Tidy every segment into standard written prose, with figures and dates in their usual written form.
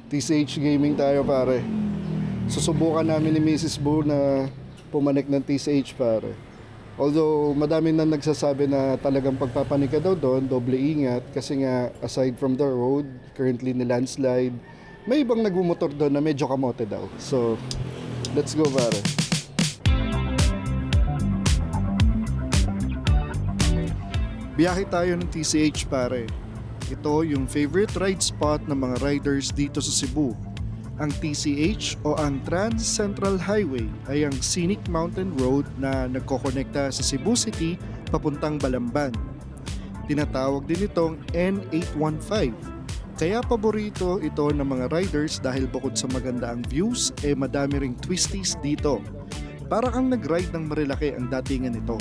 TCH Gaming tayo pare. Susubukan namin ni Mrs. Boo na pumanik ng TCH pare. Although madami na nagsasabi na talagang pagpapanik ka daw doon, doble ingat kasi nga aside from the road, currently ni landslide, may ibang nagmumotor doon na medyo kamote daw. So, let's go pare. Biyahe tayo ng TCH pare. Ito yung favorite ride spot ng mga riders dito sa Cebu. Ang TCH o ang Trans Central Highway ay ang scenic mountain road na nagkokonekta sa Cebu City papuntang Balamban. Tinatawag din itong N815. Kaya paborito ito ng mga riders dahil bukod sa maganda ang views, madami ring twisties dito. Para kang nag-ride ng Marilaki ang datingan nito.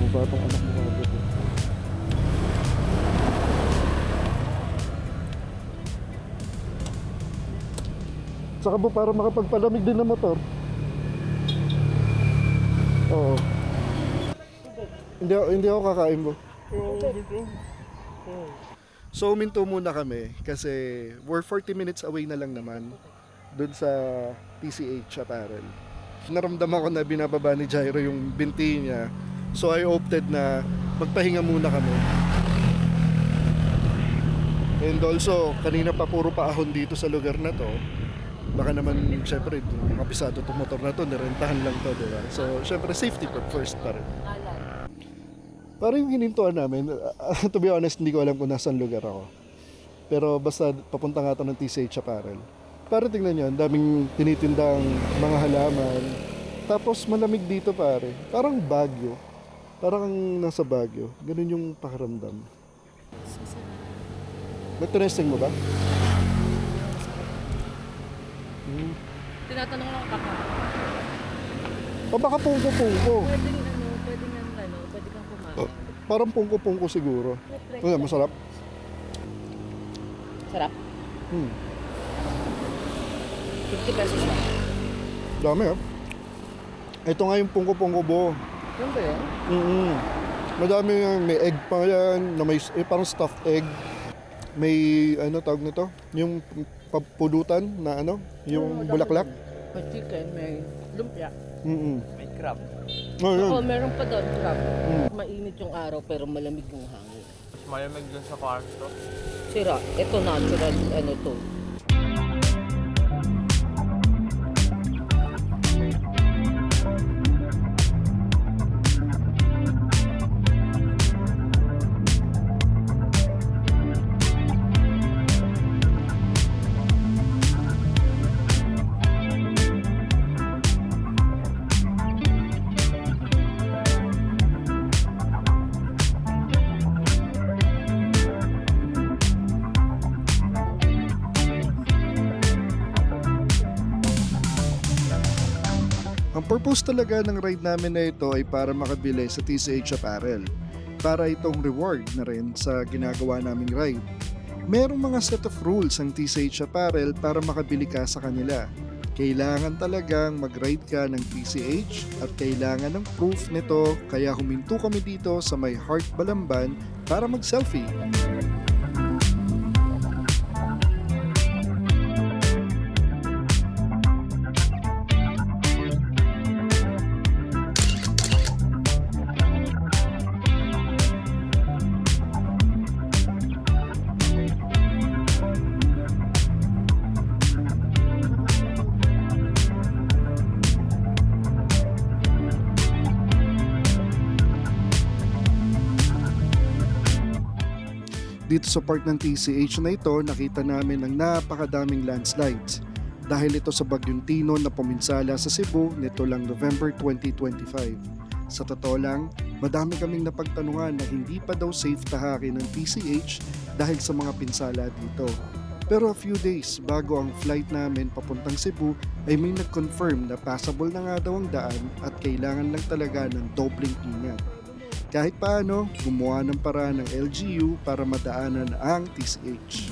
Batong anak mo kagad eh. Saka po para makapagpalamig din ng motor. Oo. Hindi ako kakain mo. So minto muna kami kasi we're 40 minutes away na lang naman dun sa TCH apparel. Naramdaman ko na binababa ni Jairo yung binti niya. So I opted na magpahinga muna kami. And also, kanina pa puro paahon dito sa lugar na to. Baka naman, syempre, kabisado itong motor na to, nirentahan lang to, diba? So, syempre, safety first pa rin. Parang yung hinintuan namin, to be honest, hindi ko alam kung nasaan lugar ako. Pero basta papunta nga ito ng TCH Apparel. Para tingnan nyo, ang daming tinitindang mga halaman. Tapos malamig dito pare, parang Baguio. Parang nasa Baguio. Ganun yung pakiramdam. Nag-testing mo ba? Tinatanong lang kaka. O baka pungko-pungko. Pwede kang kumain. Parang pungko-pungko siguro. Ano, masarap? Sarap. 50 pesos lang. Dami ah. Ito nga yung pungko-pungko bo. Yan ba yan? Madami yan. May egg pa yan. Na may, parang stuffed egg. May ano tawag nito? Yung pulutan na ano? Yung bulaklak. May chicken, may lumpia. May crab. Oh, yun. Oo, meron pa doon crab. Mainit yung araw pero malamig yung hangin. Mas malamig dun sa kwarto. Sira, ito natural ano to. Ang purpose talaga ng ride namin na ito ay para makabili sa TCH Apparel. Para itong reward na rin sa ginagawa naming ride. Merong mga set of rules ang TCH Apparel para makabili ka sa kanila. Kailangan talagang mag-ride ka ng TCH at kailangan ng proof nito kaya huminto kami dito sa may Heart Balamban para mag-selfie. Dito sa part ng TCH na ito, nakita namin ang napakadaming landslides dahil ito sa Bagyong Tino na puminsala sa Cebu nito lang November 2025. Sa totoo lang, madami kaming napagtanungan na hindi pa daw safe tahakin ng TCH dahil sa mga pinsala dito. Pero a few days bago ang flight namin papuntang Cebu ay may nag-confirm na passable na nga daw ang daan at kailangan lang talaga ng dobleng ingat. Kahit paano, gumawa ng paraan ng LGU para madaanan ang TCH.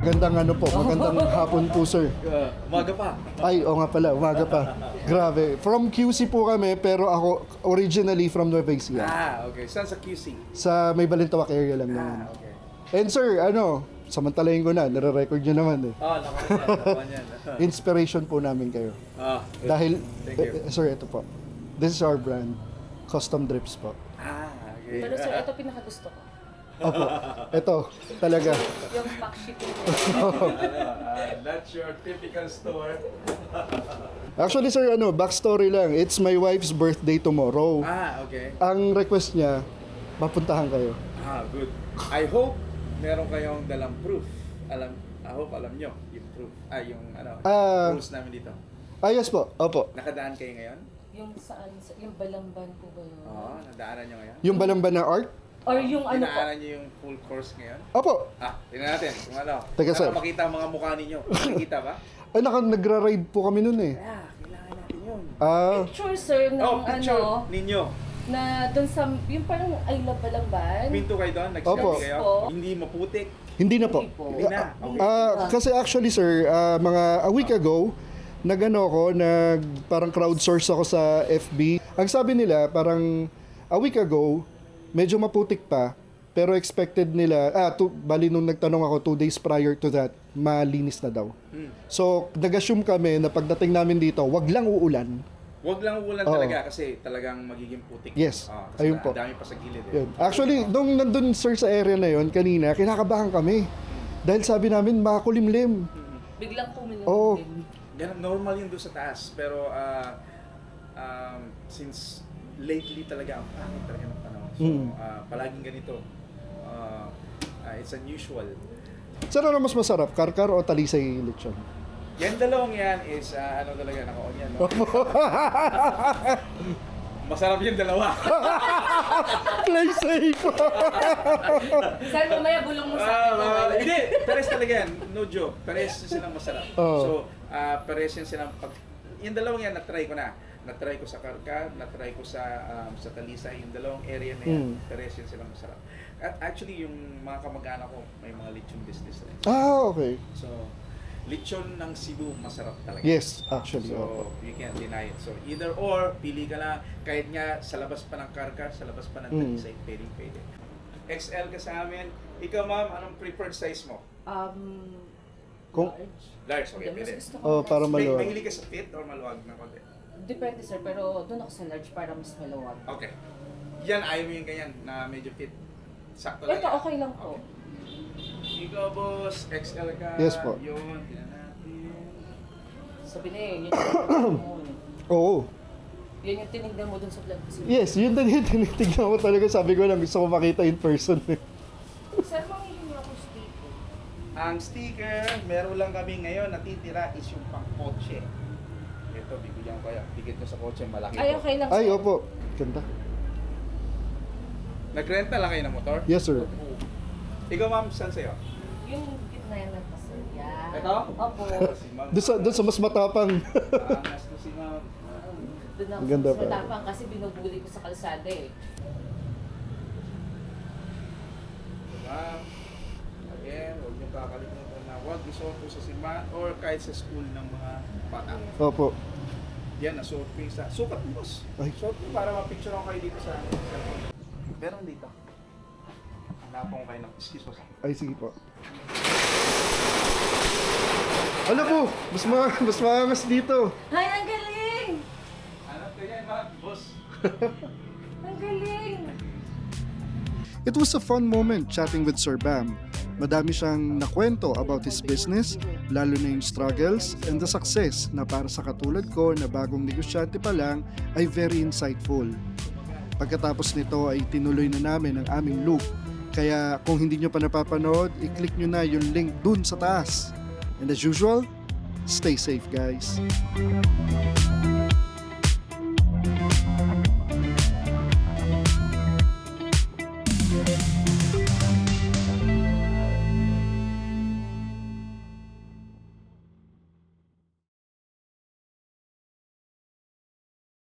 Magandang hapon po sir. Umaga pa. Ay, o nga pala, umaga pa. Grabe. From QC po kami, pero ako originally from Nueva Ecija. Okay. Saan sa QC? Sa may Balintawak area lang naman. Okay. And sir, samantalahin ko na, nare-record nyo naman eh. Nakuha yan. Inspiration po namin kayo. Dahil, Thank you. sir, ito po. This is our brand, Custom Drips po. Okay. Pero sir, ito pinakagusto ko. Opo, ito, talaga. Yung pack shipping. That's your typical store. Actually sir, backstory lang. It's my wife's birthday tomorrow. Okay. Ang request niya, mapuntahan kayo. Good. I hope meron kayong dalang proof. I hope alam nyo yung proof. Rules namin dito. Yes po, opo. Nakadaan kayo ngayon? Yung saan, yung balamban po ba yun? Nadaanan nyo ngayon? Yung Balamban na art? Or yung ano po? Dinaanan nyo yung full course ngayon? Opo. Tingnan natin kung ano. Teka, sir. Para makita ang mga mukha ninyo. Nakikita ba? Ay, nagra-ride po kami nun eh. Kailangan natin yun. Picture sir ng Picture ninyo. na dun sa, yung parang I love balamban. Pinto kayo doon? Opo. Nag-selfie kayo? Opo. Hindi maputik? Hindi na po. Hindi na. Okay. Kasi actually sir, mga a week ago, parang crowdsource ako sa FB. Ang sabi nila, parang a week ago, medyo maputik pa, pero expected nila, bali nung nagtanong ako 2 days prior to that, malinis na daw. So, nag-assume kami na pagdating namin dito, wag lang uulan. Huwag lang ulan Oo. talaga kasi talagang magiging putik. Yes. Kasi Ayun po. Ang dami pa sa gilid. Yun. Actually, nung nandun sir sa area na yon kanina, kinakabahan kami. Dahil sabi namin, makulimlim. Biglang kumilim. Oo. Ganun, normal yun doon sa taas. Pero since lately talaga, ang pangit talaga ng panahon. So, palaging ganito. It's unusual. Sir, ano mas masarap? Karkar o talisay lechon? Yan dalawang yan is, talaga, naka-on yan. No? Masarap yung dalawa. Play safe! Sir, mamaya bulong mo sa akin. Hindi, pares talaga yan. No joke. Pares silang masarap. Oo. So, pares yan silang yung dalawang yan, na-try ko na. Na-try ko sa Karkar, na-try ko sa Talisay. Yung dalawang area na yan, pares yan silang masarap. At actually, yung mga kamag-anak ko, may mga lechon business rin. Okay. So, lechon ng Cebu, masarap talaga. Yes, actually. So, you can't deny it. So, either or, pili ka lang. Kahit nga sa labas pa ng Karkar, sa labas pa ng Talisay, pwede. XL ka sa amin. Ikaw, ma'am, anong preferred size mo? Kung- Large, okay, Mas pwede. gusto ko Oh, large. para maluwag. Mahilig ka sa fit or maluwag na konti? Depende sir, pero doon ako sa large para mas maluwag. Okay. Yan, ayaw mo yung ganyan na medyo fit. Sakto lang. Ito yan. okay lang po. Ikaw, boss, XL ka. Yes po. Yun, tingnan natin. Sabi na yun yung tinignan mo. Oo. Yun yung tinignan mo doon sa vlog kasi. Yes, yun din yung tinitignan ko talaga. Sabi ko lang, gusto ko makita in person. Sir, manghihingi ako sticker. Ang sticker, meron lang kami ngayon, natitira is yung pang kotse. Ito, bibigyan ko yan. Dikit ko sa kotse, malaki Ay, po. okay lang Ay, sir. opo. Ganda. Nagrenta lang kayo ng motor? Yes, sir. Ikaw, ma'am, saan sa'yo? Yung gitna yan na sir. Yan. Ito? Opo. Si ma'am. Doon sa mas matapang. Angas to si ma'am. Doon ako Maganda sa pa. matapang kasi binubuli ko sa kalsada eh. Ma'am, again, huwag niyo kakalimutan na huwag isuot po sa simbahan or kahit sa school ng mga bata. Opo. Yan, nasuot ko yung sa... Sukat mo, boss. Ay. Suot mo para mapicture ako kayo dito sa... Meron dito. Hanapan ko kayo ng... Excuse me. Ay, sige po. Ano po? Mas maangas dito. Ay, ang galing! Hanap ka yan, ma'am, boss. Ang galing! It was a fun moment chatting with Sir Bam. Madami siyang nakwento about his business, lalo na yung struggles and the success na para sa katulad ko na bagong negosyante pa lang ay very insightful. Pagkatapos nito ay tinuloy na namin ang aming loop. Kaya kung hindi nyo pa napapanood, i-click nyo na yung link dun sa taas. And as usual, stay safe guys.